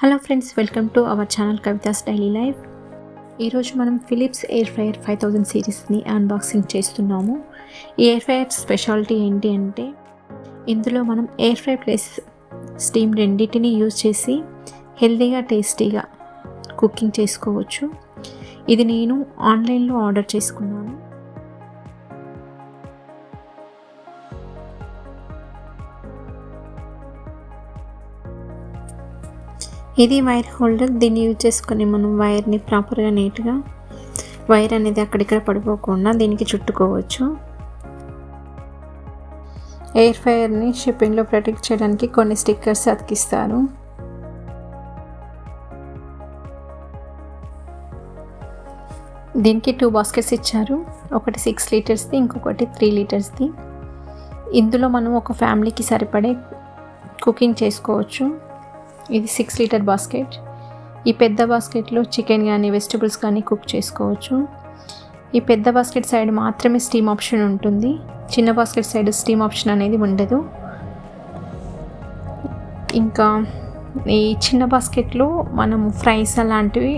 Hello friends, welcome to our channel Kavitha's daily life. ఈరోజు మనం Philips air fryer 5000 సిరీస్ని unboxing చేస్తున్నాము. ఈ ఎయిర్ ఫ్రైయర్ స్పెషాలిటీ ఏంటి అంటే, ఇందులో మనం ఎయిర్ ఫ్రై ప్లస్ స్టీమ్ రెండింటిని యూజ్ చేసి హెల్తీగా టేస్టీగా కుకింగ్ చేసుకోవచ్చు. ఇది నేను ఆన్లైన్లో ఆర్డర్ చేసుకున్నాను. ఇది వైర్ హోల్డర్. దీన్ని యూజ్ చేసుకొని మనం వైర్ని ప్రాపర్గా నీట్గా వైర్ అనేది అక్కడిక్కడ పడిపోకుండా దీనికి చుట్టుకోవచ్చు. ఎయిర్ ఫ్రైయర్ని షిప్పింగ్లో ప్రొటెక్ట్ చేయడానికి కొన్ని స్టిక్కర్స్ అతికిస్తారు. దీనికి 2 బాస్కెట్స్ ఇచ్చారు. ఒకటి 6 లీటర్స్ది, ఇంకొకటి 3 లీటర్స్ది. ఇందులో మనం ఒక ఫ్యామిలీకి సరిపడే కుకింగ్ చేసుకోవచ్చు. ఇది 6 లీటర్ బాస్కెట్. ఈ పెద్ద బాస్కెట్లో చికెన్ కానీ వెజిటబుల్స్ కానీ కుక్ చేసుకోవచ్చు. ఈ పెద్ద బాస్కెట్ సైడ్ మాత్రమే స్టీమ్ ఆప్షన్ ఉంటుంది. చిన్న బాస్కెట్ సైడ్ స్టీమ్ ఆప్షన్ అనేది ఉండదు. ఇంకా ఈ చిన్న బాస్కెట్లో మనము ఫ్రైస్ అలాంటివి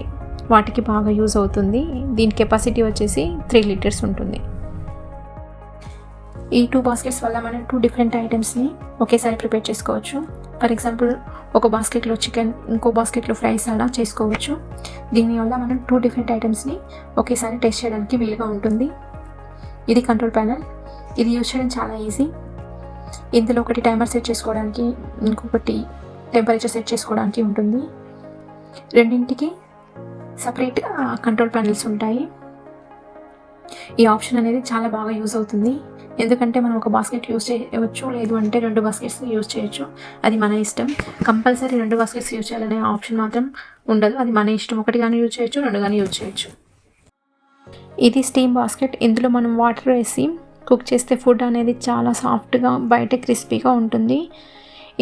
వాటికి బాగా యూజ్ అవుతుంది. దీని కెపాసిటీ వచ్చేసి 3 లీటర్స్ ఉంటుంది. ఈ 2 బాస్కెట్స్ వల్ల మనం 2 డిఫరెంట్ ఐటమ్స్ని ఒకేసారి ప్రిపేర్ చేసుకోవచ్చు. ఫర్ ఎగ్జాంపుల్, ఒక బాస్కెట్లో చికెన్, ఇంకో బాస్కెట్లో ఫ్రైస్ అలా చేసుకోవచ్చు. దీనివల్ల మనం 2 డిఫరెంట్ ఐటమ్స్ని ఒకేసారి టేస్ట్ చేయడానికి వీలుగా ఉంటుంది. ఇది కంట్రోల్ ప్యానెల్. ఇది యూజ్ చేయడం చాలా ఈజీ. ఇందులో ఒకటి టైమర్ సెట్ చేసుకోవడానికి, ఇంకొకటి టెంపరేచర్ సెట్ చేసుకోవడానికి ఉంటుంది. రెండింటికి సపరేట్ కంట్రోల్ ప్యానెల్స్ ఉంటాయి. ఈ ఆప్షన్ అనేది చాలా బాగా యూజ్ అవుతుంది. ఎందుకంటే మనం ఒక బాస్కెట్ యూజ్ చేయవచ్చు, లేదు అంటే 2 బాస్కెట్స్ యూజ్ చేయొచ్చు. అది మన ఇష్టం. కంపల్సరీ 2 బాస్కెట్స్ యూజ్ చేయాలనే ఆప్షన్ మాత్రం ఉండదు. అది మన ఇష్టం. ఒకటి కానీ యూజ్ చేయొచ్చు, 2 కానీ యూజ్ చేయొచ్చు. ఇది స్టీమ్ బాస్కెట్. ఇందులో మనం వాటర్ వేసి కుక్ చేస్తే ఫుడ్ అనేది చాలా సాఫ్ట్గా, బయట క్రిస్పీగా ఉంటుంది.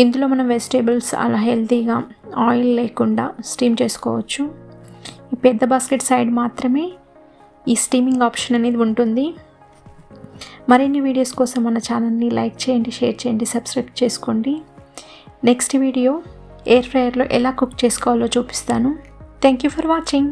ఇందులో మనం వెజిటేబుల్స్ అలా హెల్తీగా ఆయిల్ లేకుండా స్టీమ్ చేసుకోవచ్చు. ఈ పెద్ద బాస్కెట్ సైడ్ మాత్రమే ఈ స్టీమింగ్ ఆప్షన్ అనేది ఉంటుంది. మరిన్ని వీడియోస్ కోసం మన ఛానల్ని లైక్ చేయండి, షేర్ చేయండి, సబ్స్క్రైబ్ చేసుకోండి. నెక్స్ట్ వీడియో ఎయిర్ ఫ్రైయర్లో ఎలా కుక్ చేసుకోవాలో చూపిస్తాను. Thank you for watching.